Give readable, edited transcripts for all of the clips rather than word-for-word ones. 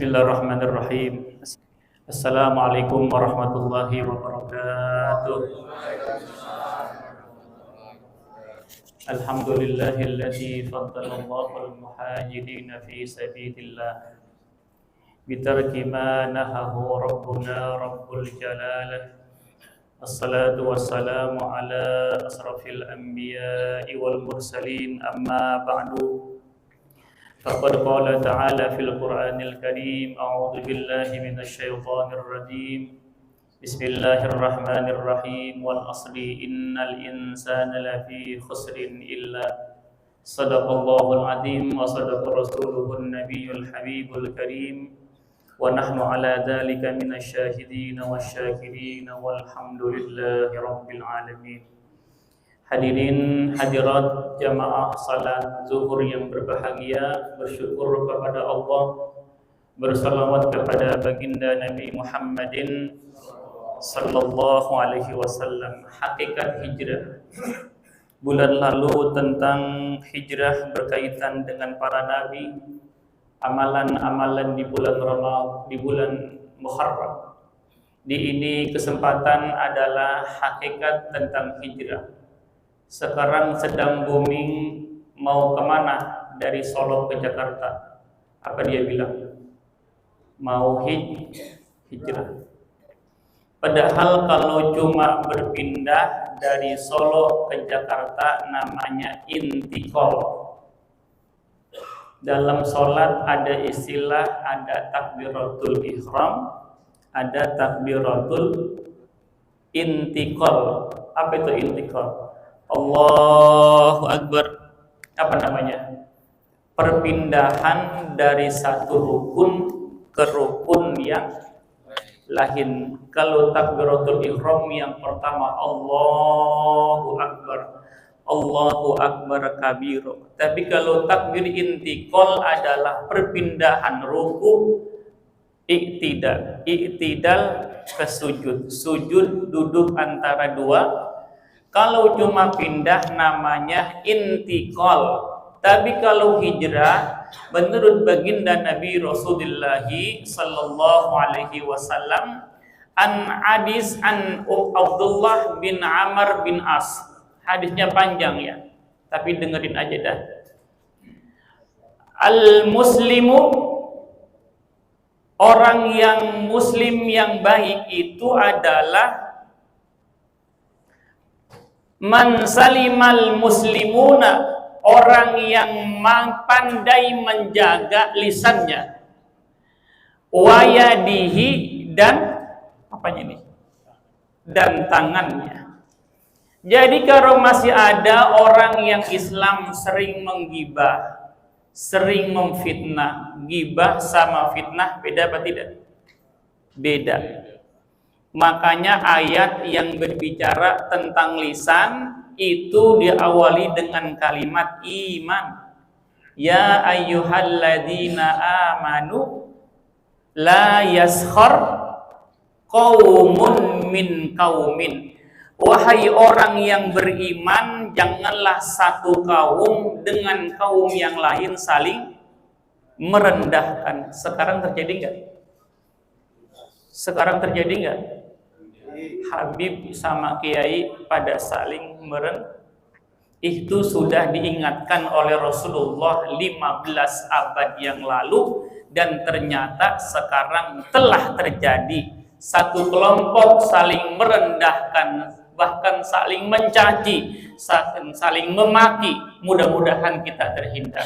Bismillahirrahmanirrahim. Assalamualaikum warahmatullahi wabarakatuh. Alhamdulillahilladzi faddalallahu al-muhajirin fi sabilillah bitarki ma nahahu rabbuna rabbul jalalah. Assalatu wassalamu ala asrafil anbiya'i wal mursalin, amma ba'du. Faqad qala ta'ala fil Qur'anil Karim, a'udzu billahi minasy syaithanir rajim. Bismillahirrahmanirrahim. Wal asri innal insana lafi khusrin illa sadaqallahul azim wa sadaqa rasuluhun nabiyyul habibul karim. Wa nahnu ala dzalika minasy syahidin wasyakirin walhamdulillahi rabbil alamin. Hadirin hadirat jamaah salat zuhur yang berbahagia, bersyukur kepada Allah, bersalawat kepada baginda Nabi Muhammadin sallallahu alaihi wasallam. Hakikat hijrah. Bulan lalu tentang hijrah berkaitan dengan para nabi, amalan-amalan di bulan Ramadan, di bulan Muharram. Di ini kesempatan adalah hakikat tentang hijrah. Sekarang sedang booming mau kemana dari Solo ke Jakarta. Apa dia bilang? Mau hijrah. Padahal kalau cuma berpindah dari Solo ke Jakarta namanya intikal. Dalam sholat ada istilah, ada takbiratul ihram, ada takbiratul intikal. Apa itu intikal? Allahu Akbar. Apa namanya? Perpindahan dari satu rukun ke rukun yang lain. Kalau takbiratul ihram yang pertama Allahu Akbar, Allahu Akbar kabiro. Tapi kalau takbir intikal adalah perpindahan ruku, iktidal ke sujud, sujud duduk antara dua. Kalau cuma pindah namanya intikal. Tapi kalau hijrah, menurut baginda Nabi Rasulullah sallallahu alaihi wasallam, an Abdullah bin Amr bin As. Hadisnya panjang ya, tapi dengerin aja dah. Al-muslimu, orang yang muslim yang baik itu adalah man salimal muslimuna, orang yang pandai menjaga lisannya, wayadihi, dan apanya ini, dan tangannya. Jadi kalau masih ada orang yang Islam sering menggibah, sering memfitnah, gibah sama fitnah beda apa tidak? Beda. Makanya ayat yang berbicara tentang lisan itu diawali dengan kalimat iman. Ya ayyuhalladzina amanu la yaskhar qaumun min qaumin. Wahai orang yang beriman, janganlah satu kaum dengan kaum yang lain saling merendahkan. Sekarang terjadi enggak? Sekarang terjadi enggak? Habib sama kiai pada saling merendahkan. Itu sudah diingatkan oleh Rasulullah 15 abad yang lalu, dan ternyata sekarang telah terjadi satu kelompok saling merendahkan, bahkan saling mencaci, saling memaki. Mudah-mudahan kita terhindar.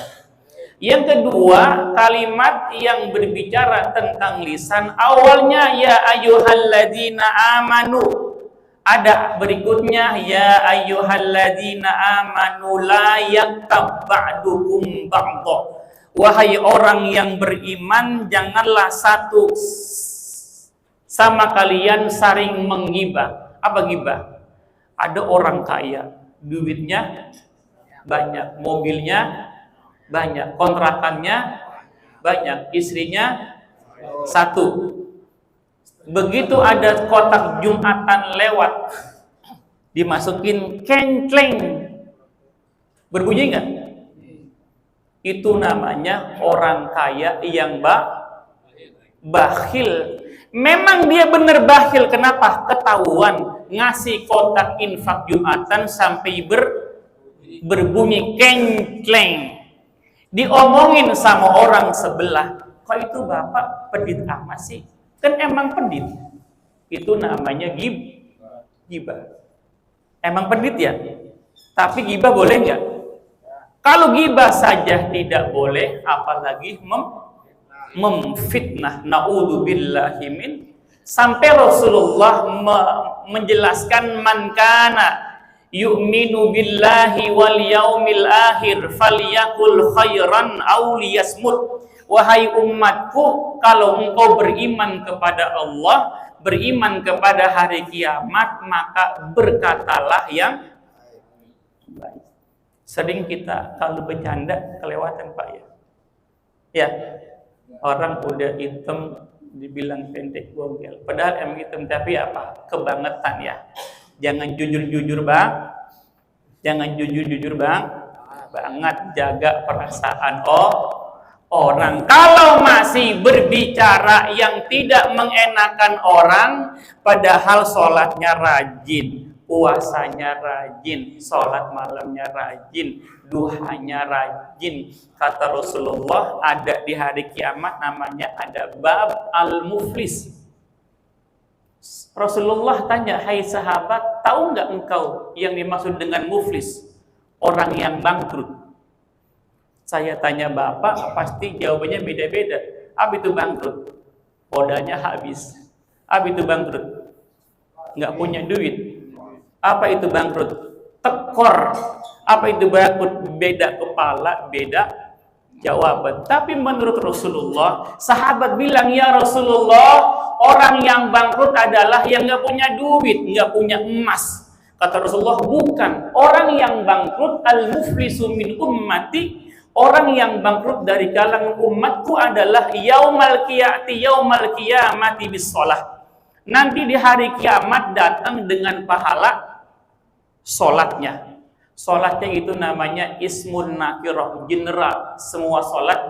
Yang kedua, kalimat yang berbicara tentang lisan, awalnya ya ayyuhalladzina amanu. Ada berikutnya ya ayyuhalladzina amanu la yaktab ba'dukum ba'dha. Wahai orang yang beriman, janganlah satu sama kalian saling menggibah. Apa gibah? Ada orang kaya, duitnya banyak, mobilnya banyak, kontrakannya banyak, istrinya satu. Begitu ada kotak Jumatan lewat, dimasukin kencleng, berbunyi enggak? Itu namanya orang kaya yang bakhil. Memang dia benar bakhil. Kenapa? Ketahuan ngasih kotak infak Jumatan sampai berbunyi kengkleng. Diomongin sama orang sebelah, kok itu bapak pedit amat sih? Kan emang pedit. Itu namanya gibah. Emang pedit ya? Tapi gibah boleh nggak? Kalau gibah saja tidak boleh, apalagi memfitnah. Na'udzubillahi min. Sampai Rasulullah menjelaskan, man kana yu'minu billahi wal yaumil akhir falyakul khairan aw liyasmut. Wahai umatku, kalau engkau beriman kepada Allah, beriman kepada hari kiamat, maka berkatalah yang baik. Sering kita kalau bercanda kelewatan, Pak, ya. Ya, orang udah hitam dibilang pendek bogel. Padahal emang hitam, tapi apa? Kebangetan ya. Jangan jujur-jujur, Bang. Jangan jujur-jujur, Bang. Banget jaga perasaan orang. Kalau masih berbicara yang tidak mengenakan orang, padahal sholatnya rajin, puasanya rajin, sholat malamnya rajin, duhanya rajin. Kata Rasulullah, ada di hari kiamat namanya ada bab al-muflis. Rasulullah tanya, hai sahabat, tahu nggak engkau yang dimaksud dengan muflis? Orang yang bangkrut. Saya tanya bapak, pasti jawabannya beda-beda. Apa itu bangkrut? Modalnya habis. Apa itu bangkrut? Nggak punya duit. Apa itu bangkrut? Tekor. Apa itu bangkrut? Beda kepala, beda jawaban. Tapi menurut Rasulullah, sahabat bilang, ya Rasulullah, orang yang bangkrut adalah yang nggak punya duit, nggak punya emas. Kata Rasulullah, bukan. Orang yang bangkrut, al-muflisu min ummati, orang yang bangkrut dari kalangan umatku adalah yaumal qiyamati bis shalah. Nanti di hari kiamat datang dengan pahala sholatnya. Sholatnya itu namanya ismun nakirah, general. Semua sholat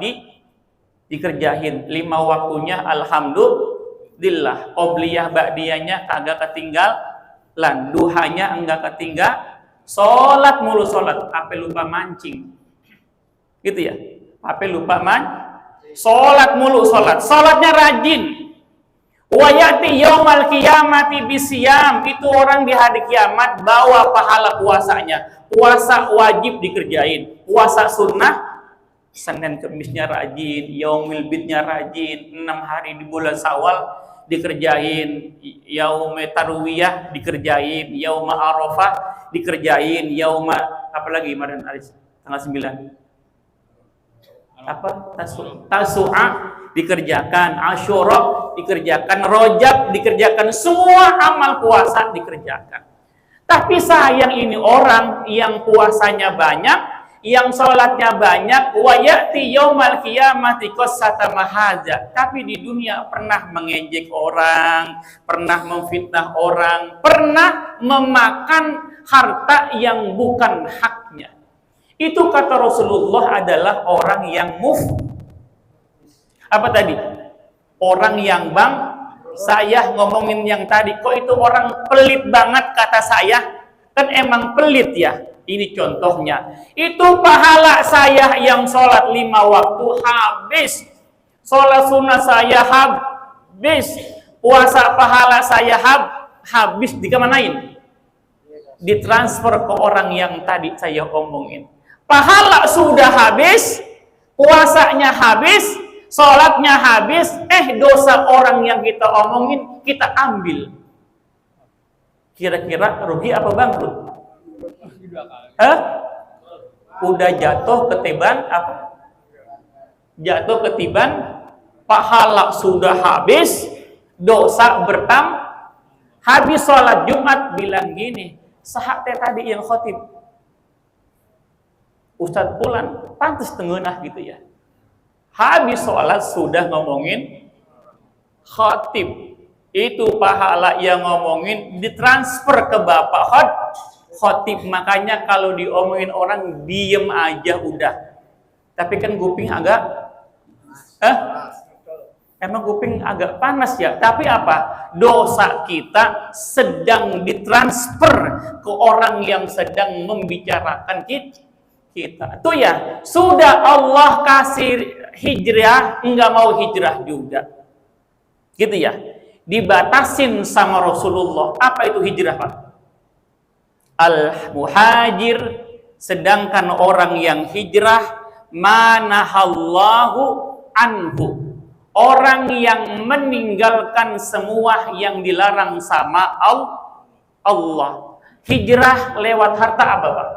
dikerjain. 5 waktunya alhamdulillah. Qobliyah ba'diyahnya kagak ketinggalan. Duhanya enggak ketinggalan. Sholat mulu sholat. Apa lupa mancing? Gitu ya. Apa lupa sholat mulu sholat. Sholatnya rajin. Wayati yaumal qiyamati bisyam, itu orang di hari kiamat bawa pahala puasanya. Puasa wajib dikerjain. Puasa sunnah Senin Kemisnya rajin, yaumil bidnya rajin, 6 hari di bulan Syawal dikerjain, yaum tarwiyah dikerjain, yaum arafah dikerjain, yaum apalagi kemarin tanggal 9 apa tasu'a dikerjakan, Asyura dikerjakan, Rojab dikerjakan, semua amal puasa dikerjakan. Tapi sayang ini orang yang puasanya banyak, yang sholatnya banyak, wa ya'ti yaumal qiyamati qassata mahaza. Tapi di dunia pernah mengejek orang, pernah memfitnah orang, pernah memakan harta yang bukan haknya. Itu kata Rasulullah adalah orang yang apa tadi? Orang yang saya ngomongin yang tadi, kok itu orang pelit banget kata saya? Kan emang pelit ya. Ini contohnya. Itu pahala saya yang sholat 5 waktu habis. Sholat sunnah saya habis. Puasa pahala saya habis. Dikemanain? Ditransfer ke orang yang tadi saya omongin. Pahala sudah habis, puasanya habis, sholatnya habis, dosa orang yang kita omongin kita ambil. Kira-kira rugi apa bangkrut? Udah jatuh ketiban apa? Jatuh ketiban, pahala sudah habis, dosa habis sholat Jumat bilang gini, sahabat tadi yang khotib, Ustadz Pulan, pantas tengenah gitu ya. Habis sholat sudah ngomongin khotib. Itu pahala yang ngomongin ditransfer ke bapak khotib. Makanya kalau diomongin orang diem aja udah. Tapi kan kuping agak Emang kuping agak panas ya, tapi apa? Dosa kita sedang ditransfer ke orang yang sedang membicarakan kita. Tuh ya, sudah Allah kasih hijrah, enggak mau hijrah juga. Gitu ya. Dibatasin sama Rasulullah. Apa itu hijrah, Pak? Al-muhajir, sedangkan orang yang hijrah manahallahu anhu. Orang yang meninggalkan semua yang dilarang sama Allah. Hijrah lewat harta apa, Pak?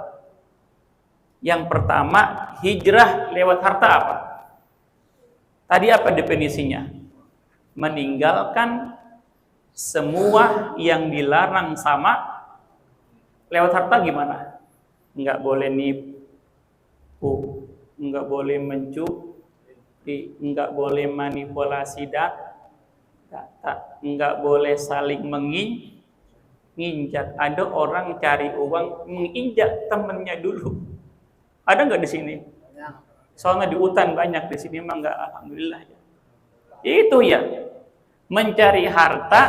Yang pertama, hijrah lewat harta apa? Tadi apa definisinya? Meninggalkan semua yang dilarang sama lewat harta gimana? Enggak boleh nipu, enggak boleh mencuri, enggak boleh manipulasi data, enggak boleh saling menginjak. Ada orang cari uang menginjak temennya dulu. Ada nggak di sini? Soalnya di hutan banyak, di sini emang nggak, alhamdulillah ya. Itu ya, mencari harta,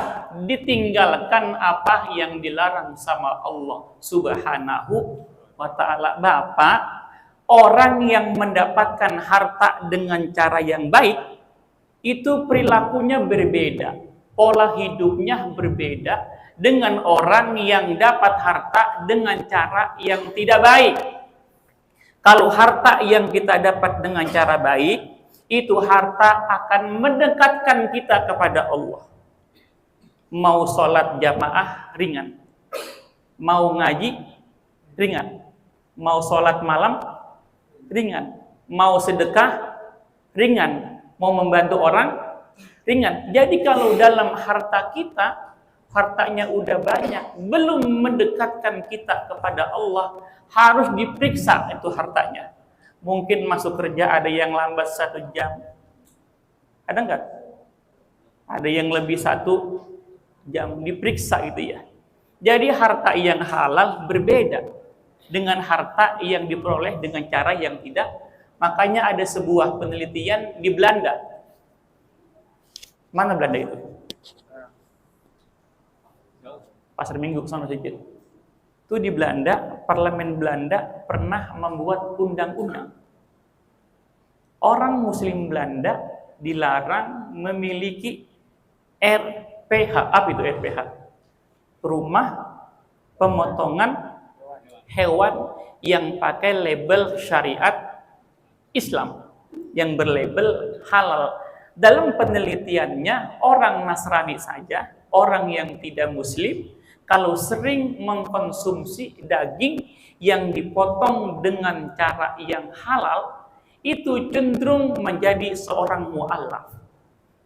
ditinggalkan apa yang dilarang sama Allah Subhanahu wa ta'ala. Bapak, orang yang mendapatkan harta dengan cara yang baik, itu perilakunya berbeda, pola hidupnya berbeda dengan orang yang dapat harta dengan cara yang tidak baik. Kalau harta yang kita dapat dengan cara baik, itu harta akan mendekatkan kita kepada Allah. Mau sholat jamaah ringan, mau ngaji ringan, mau sholat malam ringan, mau sedekah ringan, mau membantu orang ringan. Jadi kalau dalam harta kita, hartanya udah banyak, belum mendekatkan kita kepada Allah, harus diperiksa itu hartanya. Mungkin masuk kerja ada yang lambat 1 jam, ada nggak? Ada yang lebih 1 jam, diperiksa itu ya. Jadi harta yang halal berbeda dengan harta yang diperoleh dengan cara yang tidak. Makanya ada sebuah penelitian di Belanda. Mana Belanda itu? Pasar Minggu sana sedikit. Itu di Belanda, parlemen Belanda pernah membuat undang-undang. Orang Muslim Belanda dilarang memiliki RPH. Apa itu RPH? Rumah pemotongan hewan yang pakai label syariat Islam, yang berlabel halal. Dalam penelitiannya, orang Nasrani saja, orang yang tidak Muslim, kalau sering mengkonsumsi daging yang dipotong dengan cara yang halal, itu cenderung menjadi seorang mu'allaf.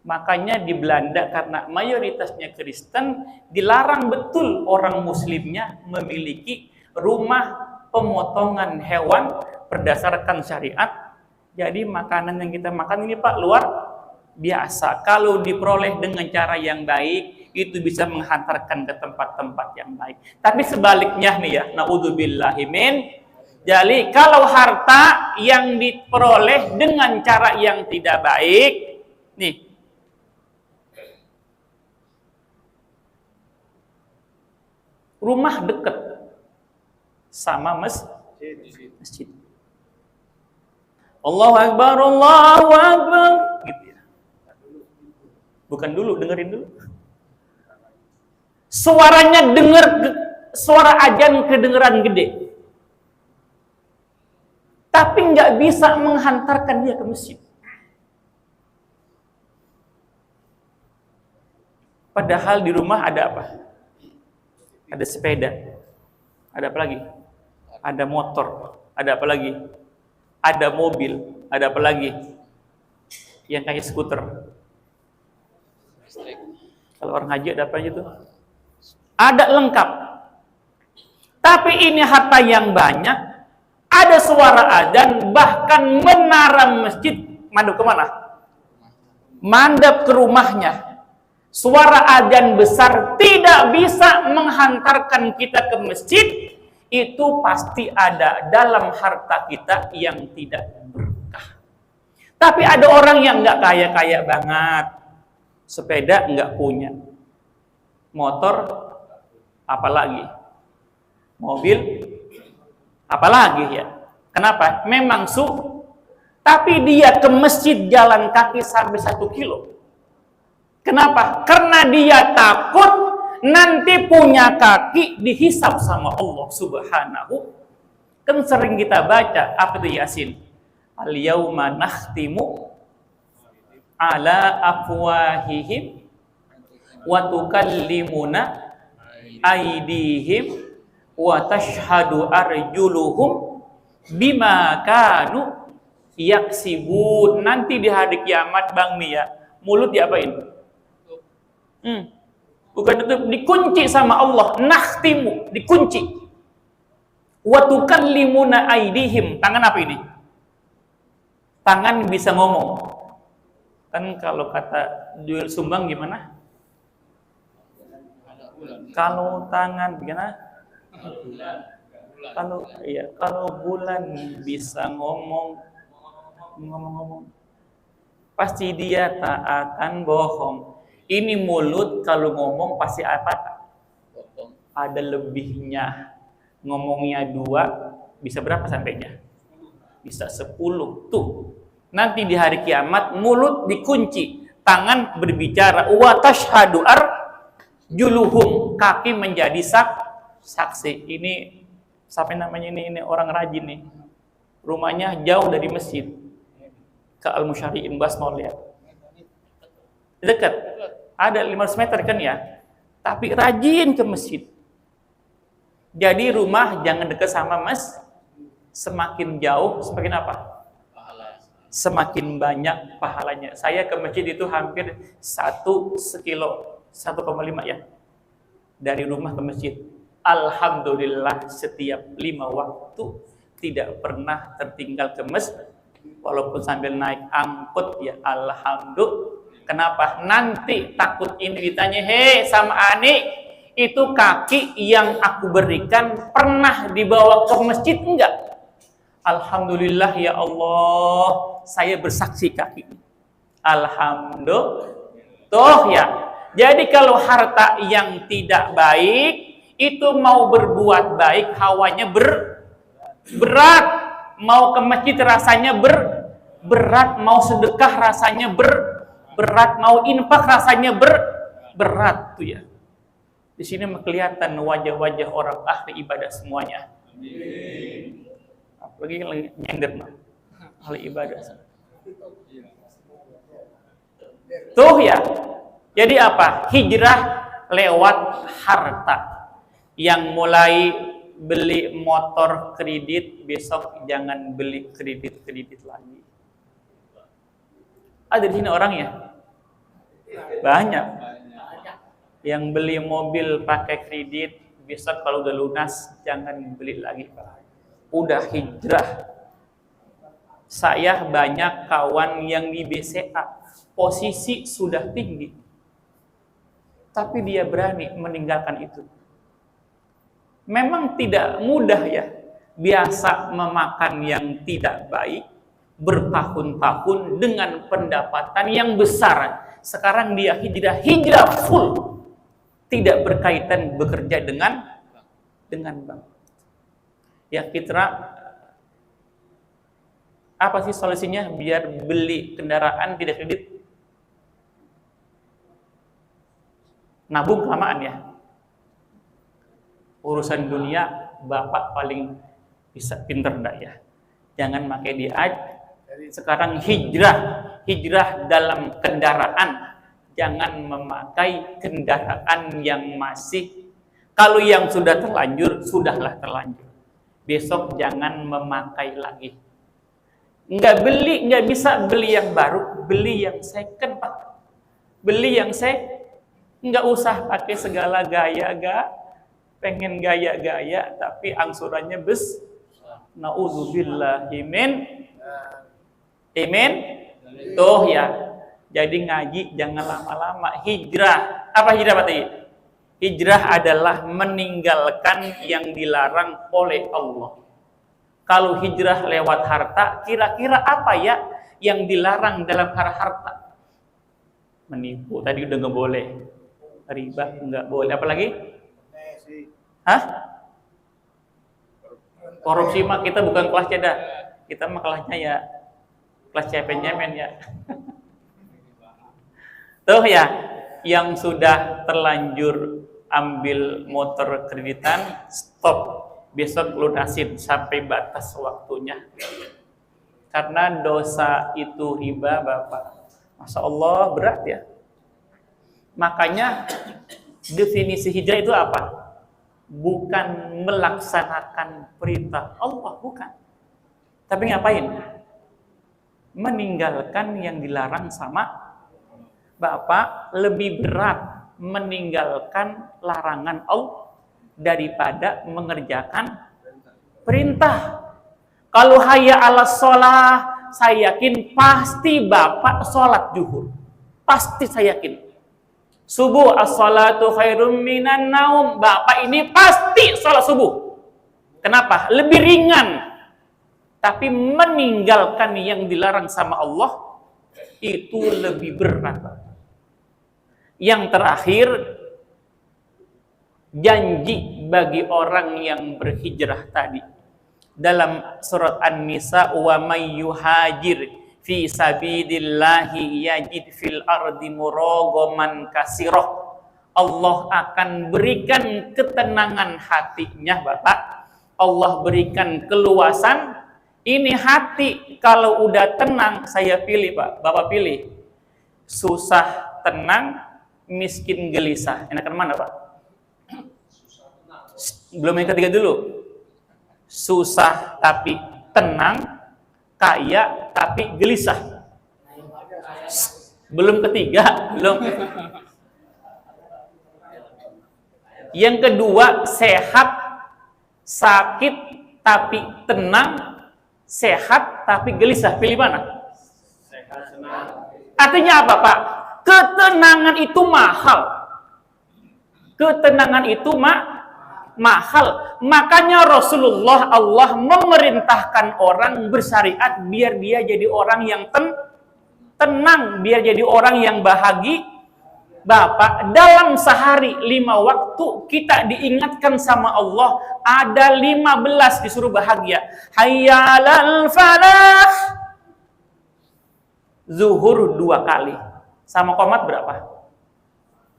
Makanya di Belanda, karena mayoritasnya Kristen, dilarang betul orang Muslimnya memiliki rumah pemotongan hewan berdasarkan syariat. Jadi makanan yang kita makan ini, Pak, luar biasa. Kalau diperoleh dengan cara yang baik, itu bisa menghantarkan ke tempat-tempat yang baik. Tapi sebaliknya nih ya, naudzubillahi min. Jadi kalau harta yang diperoleh dengan cara yang tidak baik, nih, rumah dekat sama masjid. Allahu Akbar, Allahu Akbar, gitu ya. Bukan dulu, dengerin dulu. Suaranya dengar, suara ajan kedengeran gede, tapi nggak bisa menghantarkan dia ke masjid. Padahal di rumah ada apa? Ada sepeda, ada apa lagi? Ada motor, ada apa lagi? Ada mobil, ada apa lagi? Yang kayak skuter. Kalau orang haji ada apa aja tuh? Ada lengkap. Tapi ini harta yang banyak, ada suara adzan, bahkan menara masjid mandap kemana? Mandap ke rumahnya. Suara adzan besar tidak bisa menghantarkan kita ke masjid. Itu pasti ada dalam harta kita yang tidak berkah. Tapi ada orang yang nggak kaya-kaya banget, Sepeda nggak punya. Motor apalagi. Mobil apalagi ya. Kenapa? Memang tapi dia ke masjid jalan kaki sampai 1 kilo. Kenapa? Karena dia takut nanti punya kaki dihisab sama Allah Subhanahu. Kan sering kita baca apa itu Yasin? Al-yauma nakhtimu ala afwahihim wa tukallimuna aydihim wa tashhadu arjuluhum bima kanu yaksibun. Nanti di hari kiamat Bang nih ya, mulut diapain? Bukan tutup, dikunci sama Allah. Nakhtimu, dikunci. Wa tukallimuna aydihim. Tangan apa ini? Tangan bisa ngomong. Kan kalau kata Juel Sumbang gimana? Kalau tangan gimana? Kalau bulan bisa ngomong, pasti dia tak akan bohong. Ini mulut kalau ngomong pasti apa? Ada lebihnya. Ngomongnya 2, bisa berapa sampainya? Bisa 10 tuh. Nanti di hari kiamat mulut dikunci, tangan berbicara, wa tashhadu arjuluhum, kaki menjadi saksi. Ini siapa namanya ini orang rajin nih. Rumahnya jauh dari masjid. Ke Al-Musyari'in Basmol ya. Dekat. Ada 500 meter kan ya. Tapi rajin ke masjid. Jadi rumah jangan dekat sama semakin jauh semakin apa? Semakin banyak pahalanya. Saya ke masjid itu hampir 1 sekilo, 1,5 ya. Dari rumah ke masjid. Alhamdulillah setiap 5 waktu tidak pernah tertinggal ke masjid. Walaupun sambil naik angkut ya alhamdulillah. Kenapa? Nanti takut ini ditanya, hei sama Ani, itu kaki yang aku berikan pernah dibawa ke masjid enggak? Alhamdulillah ya Allah, saya bersaksi kaki. Alhamdulillah. Toh ya. Jadi kalau harta yang tidak baik itu mau berbuat baik hawanya berat, mau ke masjid rasanya berat, mau sedekah rasanya berat, mau infak rasanya berat tuh ya. Di sini kelihatan wajah-wajah orang ahli ibadah semuanya. Apalagi nyender ahli ibadah. Tuh ya. Jadi apa? Hijrah lewat harta. Yang mulai beli motor kredit, besok jangan beli kredit lagi. Ada di sini orangnya? Banyak. Yang beli mobil pakai kredit, besok kalau udah lunas jangan beli lagi. Udah hijrah. Saya banyak kawan yang di BCA, posisi sudah tinggi. Tapi dia berani meninggalkan itu. Memang tidak mudah ya, biasa memakan yang tidak baik, bertahun-tahun dengan pendapatan yang besar. Sekarang dia hijrah full, tidak berkaitan bekerja dengan bank. Ya kita, apa sih solusinya biar beli kendaraan tidak kredit? Nabung kelamaan ya. Urusan dunia bapak paling bisa pinter enggak ya. Jangan pakai dia. Sekarang hijrah dalam kendaraan. Jangan memakai kendaraan yang masih, kalau yang sudah terlanjur, sudahlah terlanjur. Besok jangan memakai lagi. Nggak bisa beli yang baru, beli yang second Pak. Beli yang nggak usah pakai segala gaya, pengen gaya-gaya tapi angsurannya Nauzubillahi min. Amin. Tuh ya. Jadi ngaji jangan lama-lama. Hijrah. Apa hijrah tadi? Hijrah adalah meninggalkan yang dilarang oleh Allah. Kalau hijrah lewat harta, kira-kira apa ya yang dilarang dalam harta? Menipu tadi udah nggak boleh. Riba nggak boleh. Apalagi? Hah? Korupsi mah kita bukan kelas cedah. Kita mah kelasnya ya kelas cepen-cepen ya. Tuh ya, yang sudah terlanjur ambil motor kreditan, stop. Besok lunasin sampai batas waktunya. Karena dosa itu riba, Bapak. Masya Allah, berat ya. Makanya definisi hijrah itu apa? Bukan melaksanakan perintah Allah, bukan. Tapi ngapain? Meninggalkan yang dilarang sama Bapak. Lebih berat meninggalkan larangan Allah daripada mengerjakan perintah. Kalau hayya ala sholah, saya yakin pasti Bapak sholat zuhur. Pasti saya yakin. Subuh, as-sholatu khairum minan naum. Bapak ini pasti sholat subuh. Kenapa? Lebih ringan. Tapi meninggalkan yang dilarang sama Allah, itu lebih berat. Yang terakhir, janji bagi orang yang berhijrah tadi. Dalam surat An-Nisa, wa may yuhajir fi sabilillahi yajid fil ardi muragaman kasirah. Allah akan berikan ketenangan hatinya, Bapak. Allah berikan keluasan. Ini hati kalau udah tenang, saya pilih, Pak. Bapak pilih. Susah tenang, miskin gelisah. Enakan mana, Pak? Belum yang ketiga dulu. Susah tapi tenang, kaya tapi gelisah. Belum ketiga, belum. Yang kedua, sehat, sakit tapi tenang, sehat tapi gelisah. Pilih mana? Sehat, senang. Artinya apa, Pak? Ketenangan itu mahal. Ketenangan itu mahal. Makanya Rasulullah, Allah memerintahkan orang bersyariat biar dia jadi orang yang tenang, biar jadi orang yang bahagia. Bapak, dalam sehari 5 waktu kita diingatkan sama Allah, ada 15 disuruh bahagia. Hayya 'alal falah. Zuhur 2 kali. Sama qomat berapa?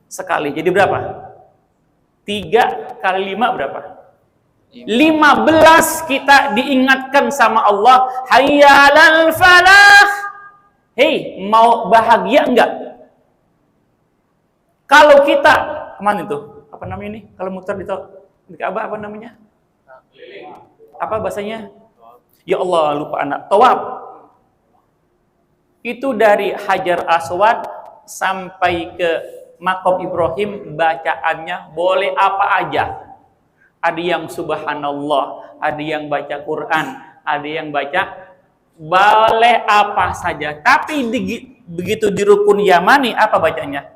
Sekali. Jadi berapa? 3 kali 5 berapa? 15 kita diingatkan sama Allah, hayya 'alal falah. Hei, mau bahagia enggak? Kalau kita kemana itu? Apa namanya ini? Kalau muter di Ka'bah apa namanya? Apa bahasanya? Ya Allah, lupa anak. Tawaf. Itu dari Hajar Aswad sampai ke Maqam Ibrahim, bacaannya boleh apa aja. Ada yang subhanallah, ada yang baca Quran, ada yang baca boleh apa saja. Tapi begitu di rukun Yamani apa bacanya?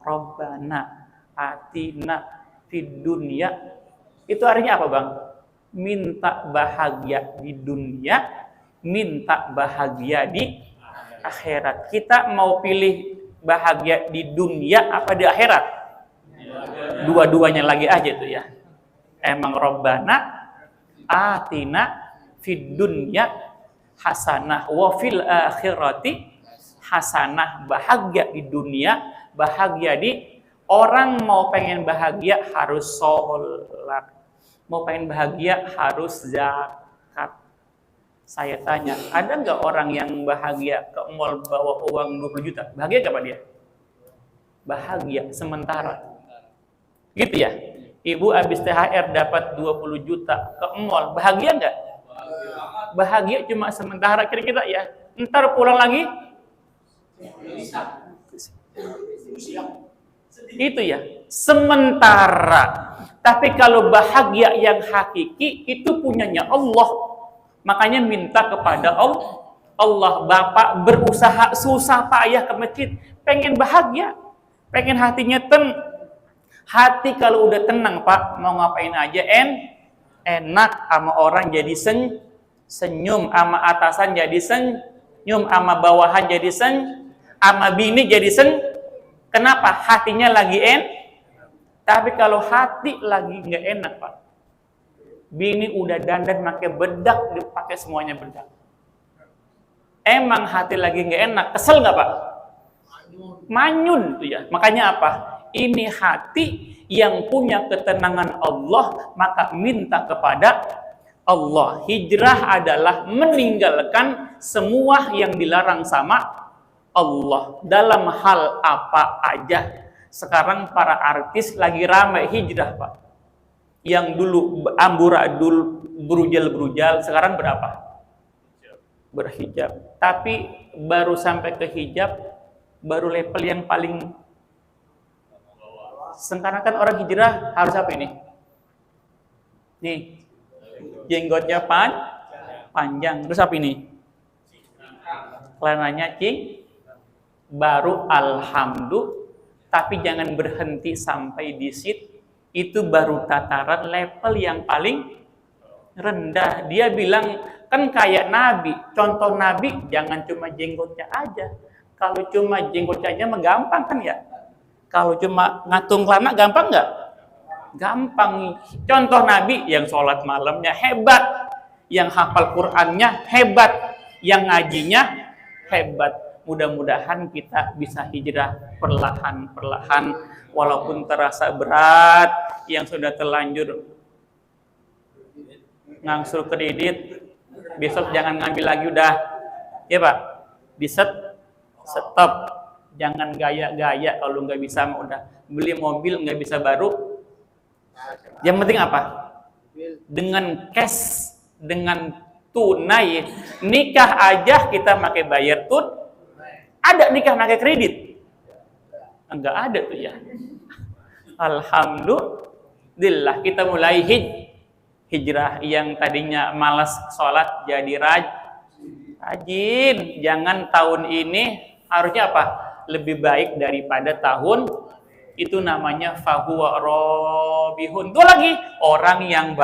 Rabbana atina fid dunya. Itu artinya apa, Bang? Minta bahagia di dunia, minta bahagia di akhirat. Kita mau pilih bahagia di dunia apa di akhirat? Dua-duanya lagi aja tuh ya. Emang Rabbana atina fid dunya hasanah wa fil akhirati hasanah. Bahagia di dunia, bahagia di orang. Mau pengen bahagia harus sholat, mau pengen bahagia harus zakat. Saya tanya, ada nggak orang yang bahagia ke mall bawa uang 20 juta? Bahagia nggak Pak dia? Bahagia sementara. Gitu ya? Ibu habis THR dapat 20 juta ke mall, bahagia nggak? Bahagia cuma sementara kira-kira ya. Ntar pulang lagi? Itu ya, sementara. Tapi kalau bahagia yang hakiki itu punyanya Allah. Makanya minta kepada Allah. Bapak berusaha susah payah ke masjid, pengen bahagia, pengen hatinya hati kalau udah tenang, Pak, mau ngapain aja enak, sama orang jadi senyum, sama atasan jadi senyum, sama bawahan jadi sama bini jadi Kenapa? Hatinya lagi tapi kalau hati lagi nggak enak, Pak. Bini udah dandan pakai bedak, dipakai semuanya bedak. Emang hati lagi nggak enak, kesel nggak, Pak? Manyun tuh ya. Makanya apa? Ini hati yang punya ketenangan Allah, maka minta kepada Allah. Hijrah adalah meninggalkan semua yang dilarang sama Allah. Dalam hal apa aja. Sekarang para artis lagi ramai hijrah, Pak. Yang dulu amburadul, berujal-berujal, sekarang berapa? Berhijab. Tapi baru sampai ke hijab, baru level yang paling. Sekarang kan orang hijrah harus apa ini? Nih, jenggotnya panjang. Terus apa ini? Celananya baru alhamdulillah. Tapi jangan berhenti sampai di situ. Itu baru tataran level yang paling rendah. Dia bilang kan kayak Nabi. Contoh Nabi jangan cuma jenggotnya aja. Kalau cuma jenggotnya aja mah gampang kan ya. Kalau cuma ngatung celana gampang nggak? Gampang. Contoh Nabi yang sholat malamnya hebat, yang hafal Qur'annya hebat, yang ngajinya hebat. Mudah-mudahan kita bisa hijrah perlahan-perlahan, walaupun terasa berat, yang sudah terlanjur ngangsur kredit, besok jangan ngambil lagi udah, ya Pak, stop, jangan gaya-gaya, kalau nggak bisa udah beli mobil nggak bisa baru. Yang penting apa? Dengan cash, dengan tunai, nikah aja kita pakai bayar ada nikah pakai kredit? Enggak ada tuh ya. Alhamdulillah kita mulai hijrah. Yang tadinya malas sholat jadi rajin. Jangan tahun ini harusnya apa? Lebih baik daripada tahun itu, namanya fahuwa robihun. Itu lagi orang yang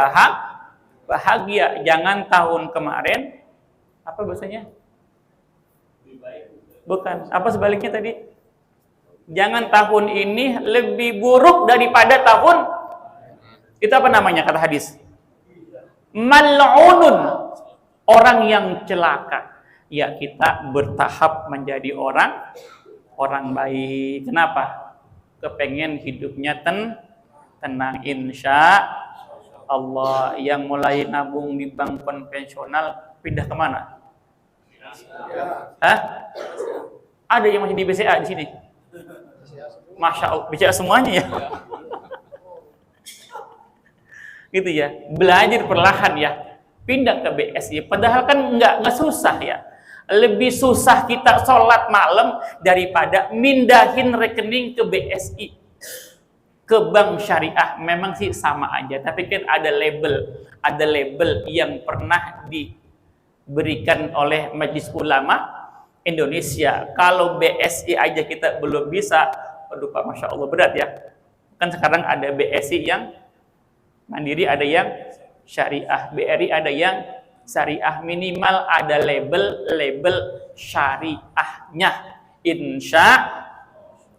bahagia. Jangan tahun kemarin apa bahasanya? Bukan, apa sebaliknya tadi? Jangan tahun ini lebih buruk daripada tahun itu, apa namanya kata hadis? Mal'unun, orang yang celaka. Ya, kita bertahap menjadi orang baik. Kenapa? Kepengen hidupnya tenang, insya Allah. Yang mulai nabung di bank konvensional pindah kemana? Hah? Ada yang masih di BCA di sini? Masya Allah, BCA semuanya ya. Gitu ya. Belajar perlahan ya. Pindah ke BSI. Padahal kan nggak susah ya. Lebih susah kita sholat malam daripada mindahin rekening ke BSI, ke bank syariah. Memang sih sama aja. Tapi kan ada label yang pernah diberikan oleh Majelis Ulama Indonesia. Kalau BSI aja kita belum bisa, aduh Pak, Masya Allah berat ya. Kan sekarang ada BSI yang mandiri, ada yang syariah, BRI ada yang syariah, minimal ada label syariahnya. Insya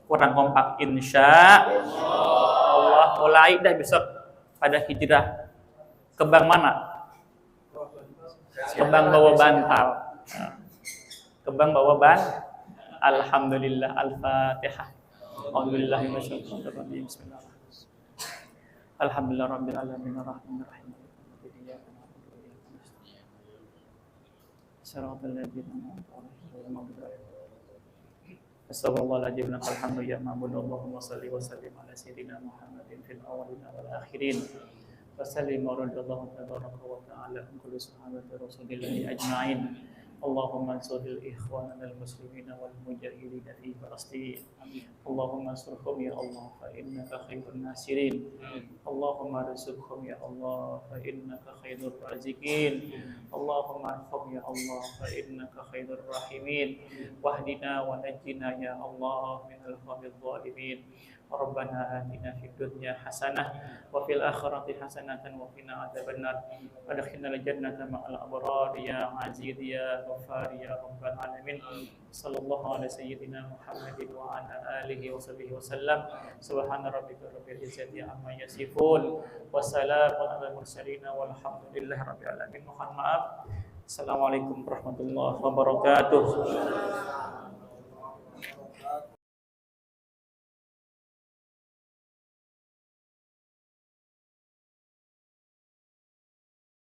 kurang kompak, insya Allah mulai dah besok pada hijrah. Ke bank mana? Ke bank bawa bantal. Kebang bawa ban. Alhamdulillah. Al-Fatihah. Alhamdulillah. Bismillah. Alhamdulillah rabbil alamin arrahmanir rahim. Shiratal ladzina an'amta 'alaihim Assalamualaikum warahmatullahi wabarakatuh. Allahumma shalli wa sallim ala sayyidina Muhammadin fil awwalin wal akhirin. Wa sallim wa radallahu tabaraka wa ta'ala an kulli sahabati rasulillahi ajma'in. Allahumma ansuril ikhwanana al-muslimina wal mujahidina fi Palestin. Allahumma ansurhum ya Allah fa innaka khairun nasirin. Allahumma rizqhum ya Allah fa innaka khairur raziqin. Allahumma arham ya Allah fa innaka khairur rahimin. Wahdina wa najjina ya Allah minal qawmidh dhalimin. Rabbana atina fid dunya hasanah wa fil akhirati hasanatan wa qina adzabannar. Adkhilnal jannata ma'al abrar ya aziz ya ghaffar ya rabbal alamin. Sallallahu ala sayyidina Muhammadin wa ala alihi wa sahbihi wasallam. Subhana rabbika rabbil izzati amma yasifun wa salamun alal mursalin walhamdulillahi rabbil alamin. Mohon maaf. Assalamualaikum warahmatullahi wabarakatuh.